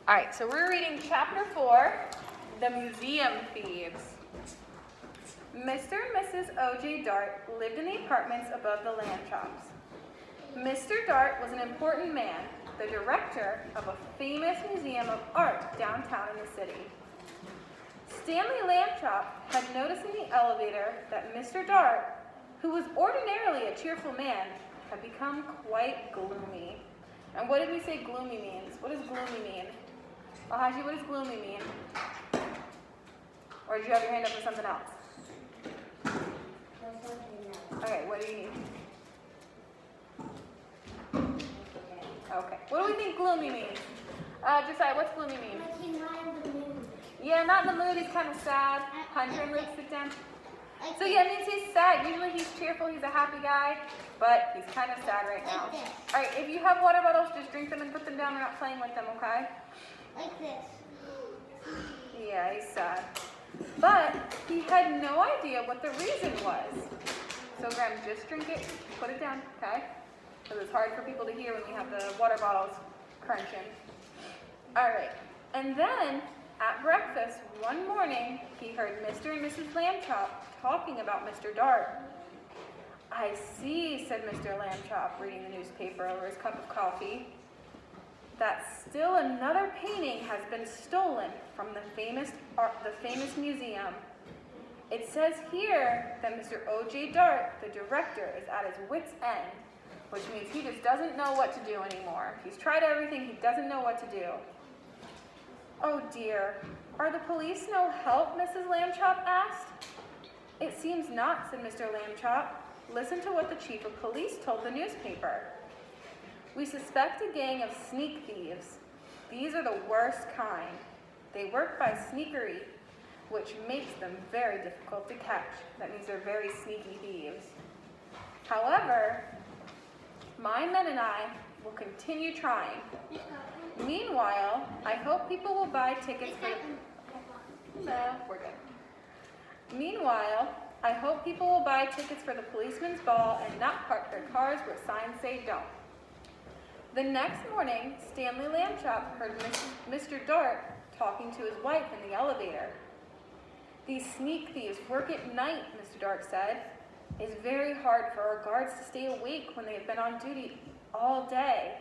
All right, so we're reading chapter 4, The Museum Thieves. Mr. and Mrs. O.J. Dart lived in the apartments above the lamb chops. Mr. Dart was an important man, the director of a famous museum of art downtown in the city. Stanley Lambchop had noticed in the elevator that Mr. Dart, who was ordinarily a cheerful man, had become quite gloomy. And what did we say gloomy means? What does gloomy mean? Ahaji, what does gloomy mean? Or did you have your hand up for something else? Okay, what do you mean? Okay, what do we think gloomy means? Josiah, what's gloomy mean? Like he's not in the mood. Yeah, not in the mood, he's kind of sad. Hunter and Luke, sit down. So yeah, it means he's sad. Usually he's cheerful, he's a happy guy, but he's kind of sad right now. All right, if you have water bottles, just drink them and put them down. We're not playing with them, okay? Like this. Yeah, he's sad. But he had no idea what the reason was. So Graham, just drink it, put it down, okay? Because it's hard for people to hear when we have the water bottles crunching. All right, and then at breakfast one morning, he heard Mr. and Mrs. Lambchop talking about Mr. Dart. I see, said Mr. Lambchop, reading the newspaper over his cup of coffee, that still another painting has been stolen from the famous museum. It says here that Mr. O.J. Dart, the director, is at his wit's end, which means he just doesn't know what to do anymore. He's tried everything, he doesn't know what to do. Oh dear, are the police no help? Mrs. Lambchop asked. It seems not, said Mr. Lambchop. Listen to what the chief of police told the newspaper. We suspect a gang of sneak thieves. These are the worst kind. They work by sneakery, which makes them very difficult to catch. That means they're very sneaky thieves. However, my men and I will continue trying. Meanwhile, I hope people will buy tickets for... No, we're good. Meanwhile, I hope people will buy tickets for the policeman's ball and not park their cars where signs say don't. The next morning, Stanley Lambchop heard Mr. Dart talking to his wife in the elevator. These sneak thieves work at night, Mr. Dart said. It's very hard for our guards to stay awake when they have been on duty all day.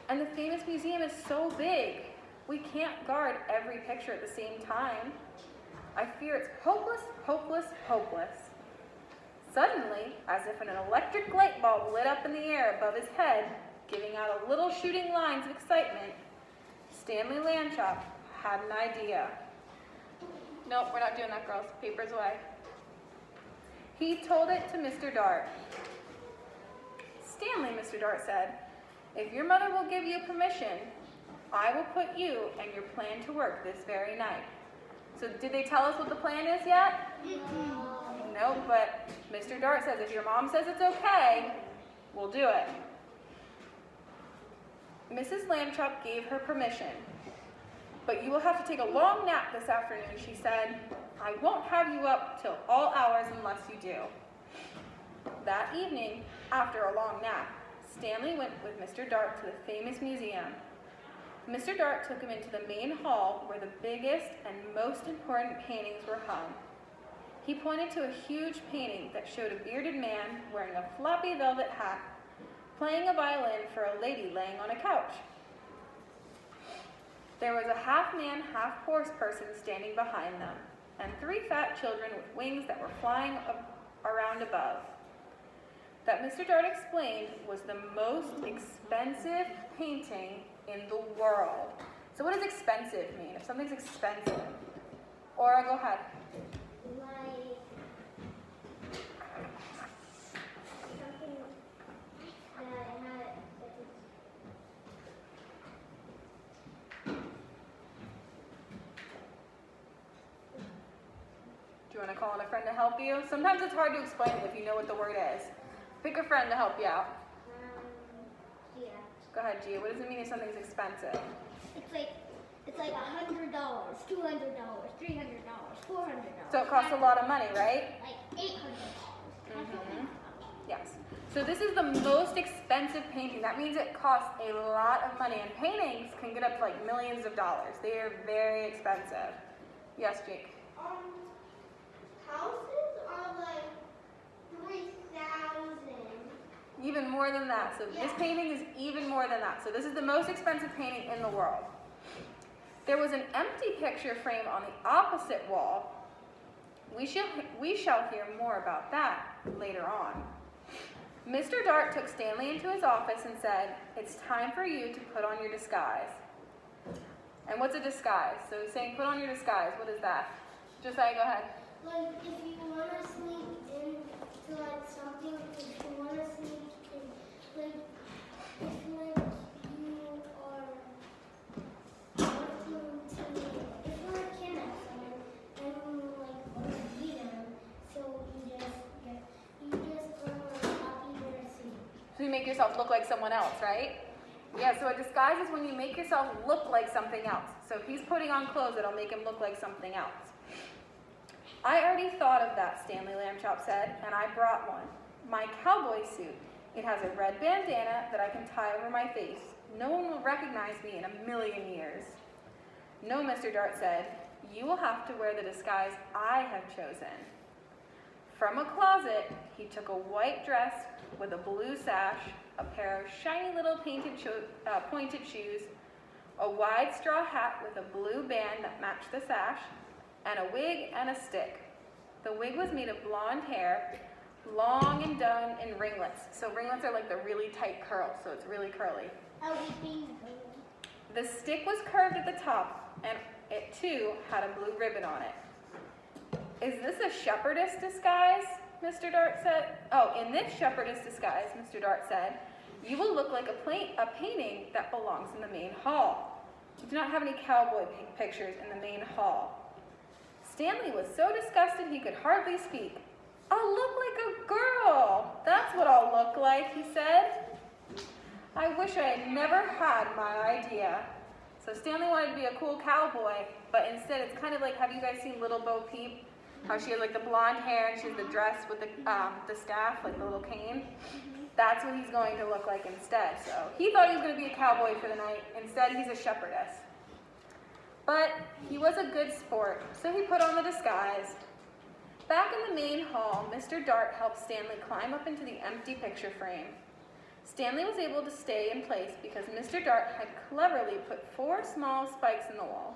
And the famous museum is so big, we can't guard every picture at the same time. I fear it's hopeless, hopeless, hopeless. Suddenly, as if an electric light bulb lit up in the air above his head, giving out a little shooting lines of excitement, Stanley Lambchop had an idea. Nope, we're not doing that, girls. Paper's away. He told it to Mr. Dart. Stanley, Mr. Dart said, if your mother will give you permission, I will put you and your plan to work this very night. So did they tell us what the plan is yet? No, but Mr. Dart says if your mom says it's okay, we'll do it. Mrs. Lambchop gave her permission. But you will have to take a long nap this afternoon, she said. I won't have you up till all hours unless you do. That evening, after a long nap, Stanley went with Mr. Dart to the famous museum. Mr. Dart took him into the main hall where the biggest and most important paintings were hung. He pointed to a huge painting that showed a bearded man wearing a floppy velvet hat, playing a violin for a lady laying on a couch. There was a half-man, half-horse person standing behind them, and 3 fat children with wings that were flying around above. That Mr. Dart explained was the most expensive painting in the world. So what does expensive mean? If something's expensive. Aura, go ahead. Like something that had. Do you want to call on a friend to help you? Sometimes it's hard to explain it if you know what the word is. Pick a friend to help you out. Yeah. Go ahead, Gia. What does it mean if something's expensive? It's like $100, $200, $300, $400. So it costs a lot of money, right? Like $800. Mm-hmm. Yes. So this is the most expensive painting. That means it costs a lot of money, and paintings can get up to like millions of dollars. They are very expensive. Yes, Jake? Houses are like 3,000. Even more than that. So this painting is even more than that. So this is the most expensive painting in the world. There was an empty picture frame on the opposite wall. We shall hear more about that later on. Mr. Dart took Stanley into his office and said, "It's time for you to put on your disguise." And what's a disguise? So he's saying, put on your disguise. What is that? Josiah, go ahead. Like if you want to sneak into like something, if you want to sneak in, like if like you are working to, if you're a kid at someone and you like want to beat them, so you just put on like happy birthday. So you make yourself look like someone else, right? Yeah, so a disguise is when you make yourself look like something else. So if he's putting on clothes, it'll make him look like something else. I already thought of that, Stanley Lambchop said, and I brought one. My cowboy suit. It has a red bandana that I can tie over my face. No one will recognize me in a million years. No, Mr. Dart said, you will have to wear the disguise I have chosen. From a closet, he took a white dress with a blue sash, a pair of shiny little pointed shoes, a wide straw hat with a blue band that matched the sash, and a wig and a stick. The wig was made of blonde hair, long and done in ringlets. So ringlets are like the really tight curls, so it's really curly. The stick was curved at the top, and it too had a blue ribbon on it. Is this a shepherdess disguise? Mr. Dart said. Oh, in this shepherdess disguise, Mr. Dart said, you will look like a painting that belongs in the main hall. We do not have any cowboy pictures in the main hall. Stanley was so disgusted he could hardly speak. I'll look like a girl. That's what I'll look like, he said. I wish I had never had my idea. So Stanley wanted to be a cool cowboy, but instead it's kind of like, have you guys seen Little Bo Peep? How she has like the blonde hair and she has the dress with the staff, like the little cane. That's what he's going to look like instead. So he thought he was going to be a cowboy for the night. Instead, he's a shepherdess. But he was a good sport, so he put on the disguise. Back in the main hall, Mr. Dart helped Stanley climb up into the empty picture frame. Stanley was able to stay in place because Mr. Dart had cleverly put 4 small spikes in the wall,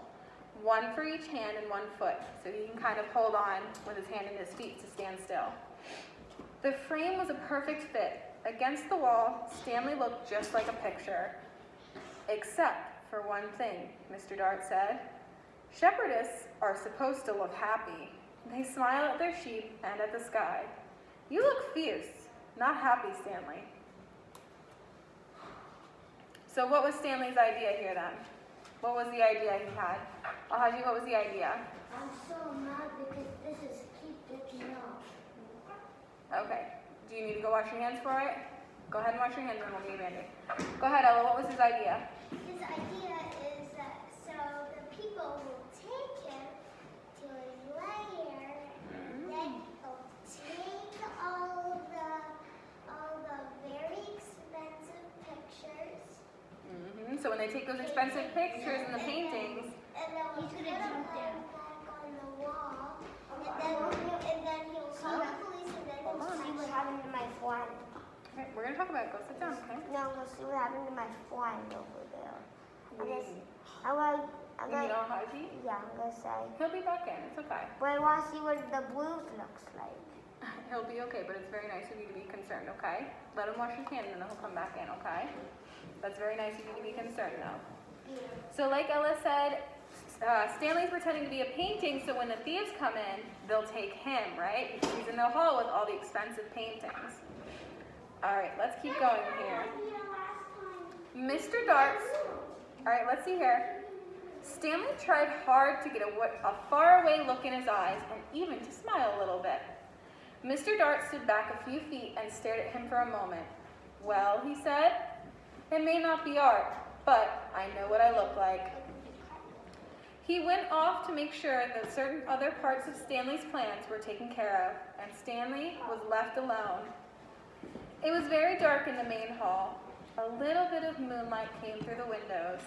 one for each hand and 1 foot, so he can kind of hold on with his hand and his feet to stand still. The frame was a perfect fit. Against the wall, Stanley looked just like a picture. Except for one thing, Mr. Dart said. Shepherdesses are supposed to look happy. They smile at their sheep and at the sky. You look fierce, not happy, Stanley. So what was Stanley's idea here then? What was the idea he had? Haji, what was the idea? I'm so mad because this is keep looking off. Okay. Do you need to go wash your hands for it? Go ahead and wash your hands and we'll give you a Band-Aid. Go ahead, Ella. What was his idea? His idea is that so the people will take him to his lair, then he'll take all the very expensive pictures. So when they take those expensive pictures and the paintings, And then he's gonna jump down back on the wall, and then he'll call the police, and then he'll see what happened to my friend. okay, we're going to talk about it. Go sit down, okay? No, we'll see what happened to my friend over there. What do you mean? I'm You gonna, know Haji? yeah, I'm gonna say. He'll be back in. It's okay. But I want to see what the blues looks like. He'll be okay, but it's very nice of you to be concerned, okay? Let him wash his hands and then he'll come back in, okay? That's very nice of you to be concerned, though. So like Ella said, Stanley's pretending to be a painting, so when the thieves come in, they'll take him, right? Because he's in the hall with all the expensive paintings. All right, let's keep going here. Mr. Dart's, all right, let's see here. Stanley tried hard to get a faraway look in his eyes and even to smile a little bit. Mr. Dart stood back a few feet and stared at him for a moment. Well, he said, it may not be art, but I know what I look like. He went off to make sure that certain other parts of Stanley's plans were taken care of, and Stanley was left alone. It was very dark in the main hall. A little bit of moonlight came through the windows,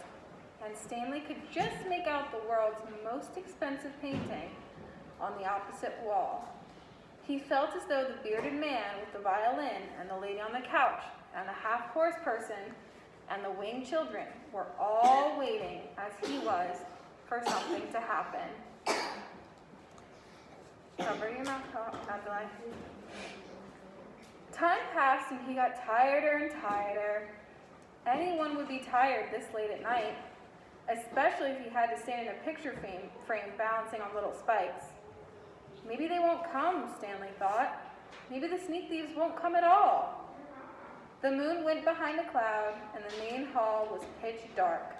and Stanley could just make out the world's most expensive painting on the opposite wall. He felt as though the bearded man with the violin and the lady on the couch and the half-horse person and the winged children were all waiting, as he was, for something to happen. Cover your mouth, Abdullah. Time passed and he got tireder and tireder. Anyone would be tired this late at night, especially if he had to stand in a picture frame balancing on little spikes. Maybe they won't come, Stanley thought. Maybe the sneak thieves won't come at all. The moon went behind a cloud, and the main hall was pitch dark.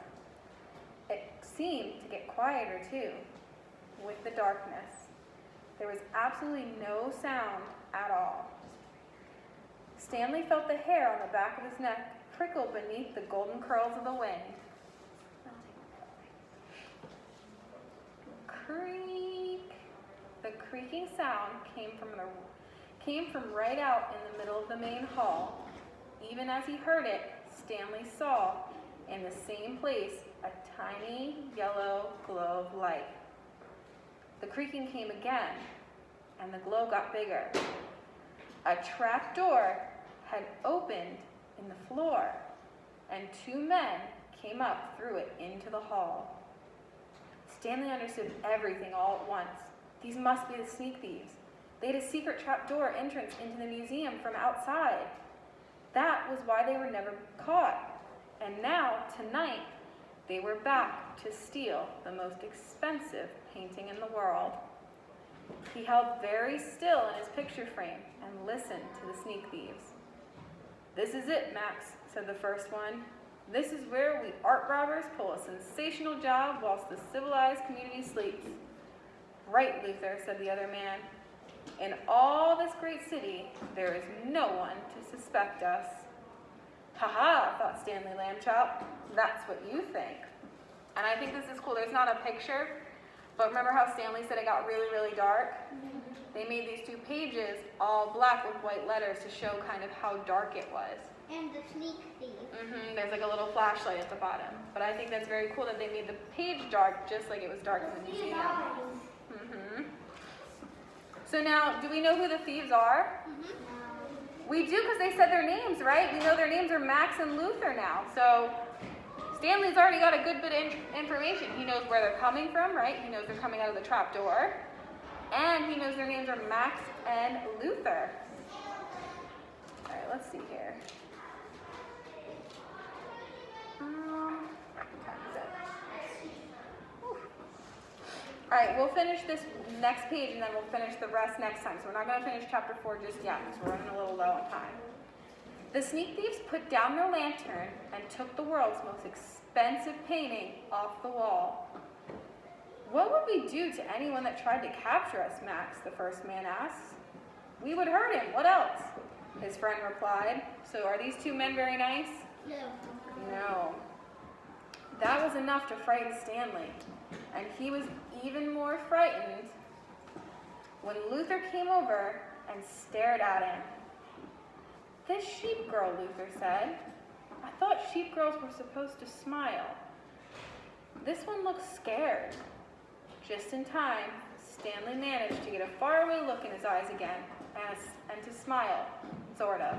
It seemed to get quieter, too, with the darkness. There was absolutely no sound at all. Stanley felt the hair on the back of his neck prickle beneath the golden curls of the wind. Creak! The creaking sound came from right out in the middle of the main hall. Even as he heard it, Stanley saw in the same place a tiny yellow glow of light. The creaking came again, and the glow got bigger. A trap door had opened in the floor, and two men came up through it into the hall. Stanley understood everything all at once. These must be the sneak thieves. They had a secret trapdoor entrance into the museum from outside. That was why they were never caught. And now, tonight, they were back to steal the most expensive painting in the world. He held very still in his picture frame and listened to the sneak thieves. "This is it, Max," said the first one. "This is where we art robbers pull a sensational job whilst the civilized community sleeps." "Right, Luther," said the other man. "In all this great city, there is no one to suspect us." "Ha-ha," thought Stanley Lambchop. "That's what you think." And I think this is cool. There's not a picture, but remember how Stanley said it got really, really dark? They made these two pages all black with white letters to show kind of how dark it was. And the sneak thief. There's like a little flashlight at the bottom. But I think that's very cool that they made the page dark just like it was dark in the museum. So now, do we know who the thieves are? We do, because they said their names, right? We know their names are Max and Luther now. So Stanley's already got a good bit of information. He knows where they're coming from, right? He knows they're coming out of the trap door. And he knows their names are Max and Luther. All right, let's see here. What time is it? Whew. All right, we'll finish this next page and then we'll finish the rest next time. So we're not going to finish chapter 4 just yet because we're running a little low on time. The sneak thieves put down their lantern and took the world's most expensive painting off the wall. "What would we do to anyone that tried to capture us, Max?" the first man asked. "We would hurt him. What else?" his friend replied. So are these two men very nice? No. That was enough to frighten Stanley, and he was even more frightened when Luther came over and stared at him. "This sheep girl," Luther said. "I thought sheep girls were supposed to smile. This one looks scared." Just in time, Stanley managed to get a faraway look in his eyes again and to smile, sort of.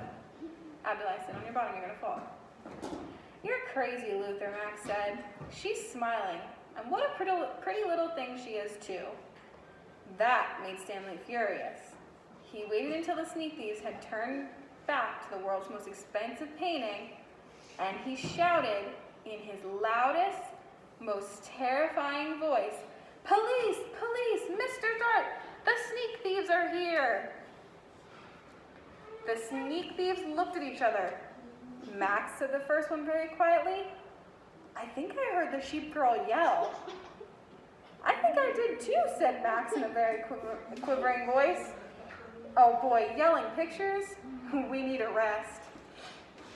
Abdullah, sit on your bottom, you're going to fall. "You're crazy, Luther," Max said. "She's smiling, and what a pretty little thing she is, too." That made Stanley furious. He waited until the sneak thieves had turned back to the world's most expensive painting, and he shouted in his loudest, most terrifying voice, "Police! Police! Mr. Dart! The sneak thieves are here!" The sneak thieves looked at each other. "Max," said the first one very quietly, "I think I heard the sheep girl yell." "I think I did too," said Max in a very quivering voice. "Oh boy, yelling pictures? We need a rest."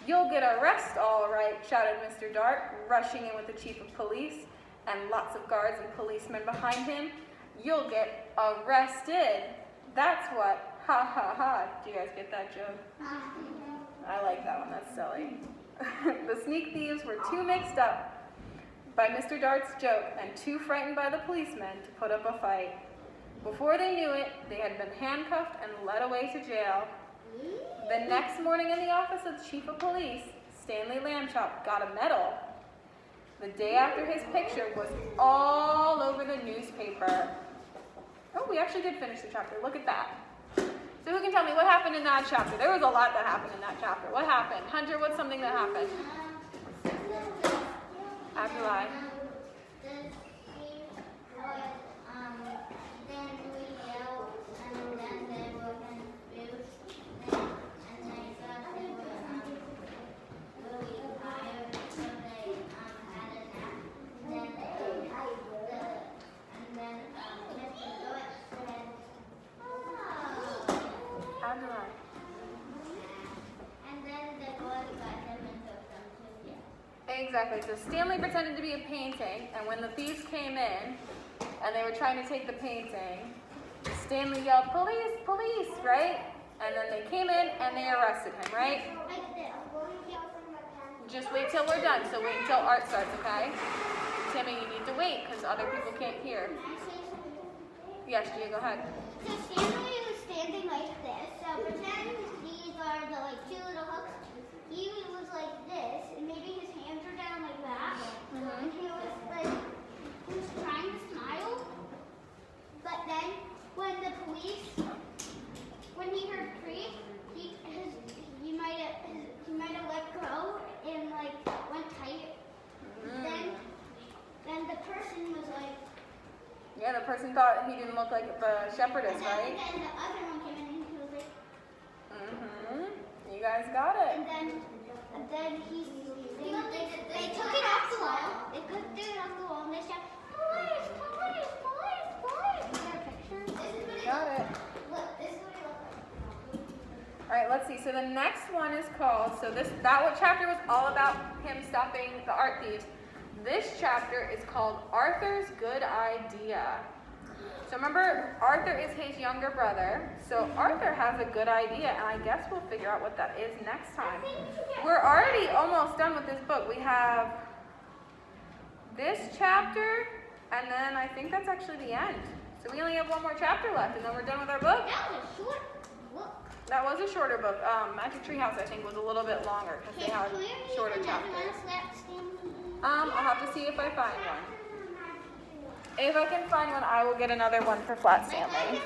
"You'll get a rest, all right," shouted Mr. Dart, rushing in with the chief of police and lots of guards and policemen behind him. "You'll get arrested. That's what. Ha ha ha." Do you guys get that joke? I like that one, that's silly. The sneak thieves were too mixed up by Mr. Dart's joke and too frightened by the policemen to put up a fight. Before they knew it, they had been handcuffed and led away to jail. The next morning in the office of the chief of police, Stanley Lambchop got a medal. The day after his picture was all over the newspaper. Oh, we actually did finish the chapter. Look at that. So who can tell me what happened in that chapter? There was a lot that happened in that chapter. What happened? Hunter, what's something that happened? Abdullah. Exactly. So Stanley pretended to be a painting, and when the thieves came in and they were trying to take the painting, Stanley yelled, "Police, police," right? And then they came in and they arrested him, right? Just wait till we're done. So wait until art starts, okay? Tammy, you need to wait because other people can't hear. Yes, Gia, go ahead. So Stanley was standing like this. So pretend these are the two little hooks. He was like this, and maybe his hands were down like that. And he was trying to smile. But then when he heard creak, he might have let go and went tight. Then the person was like. Yeah, the person thought he didn't look like the shepherdess, right? And the other one came in and he was like. You guys got it. And then they took it off the wall. They took it off the wall and they shouted, "Police, police, police, police!" Is there a picture? Got it. Look, this is what it looks like. All right, let's see. So the next one is called, that chapter was all about him stopping the art thieves. This chapter is called Arthur's Good Idea. So remember, Arthur is his younger brother. So Arthur has a good idea, and I guess we'll figure out what that is next time. We're already almost done with this book. We have this chapter, and then I think that's actually the end. So we only have one more chapter left, and then we're done with our book. That was a short book. That was a shorter book. Magic Tree House, I think, was a little bit longer because they had shorter chapters. I'll have to see if I find one. If I can find one, I will get another one for Flat Stanley.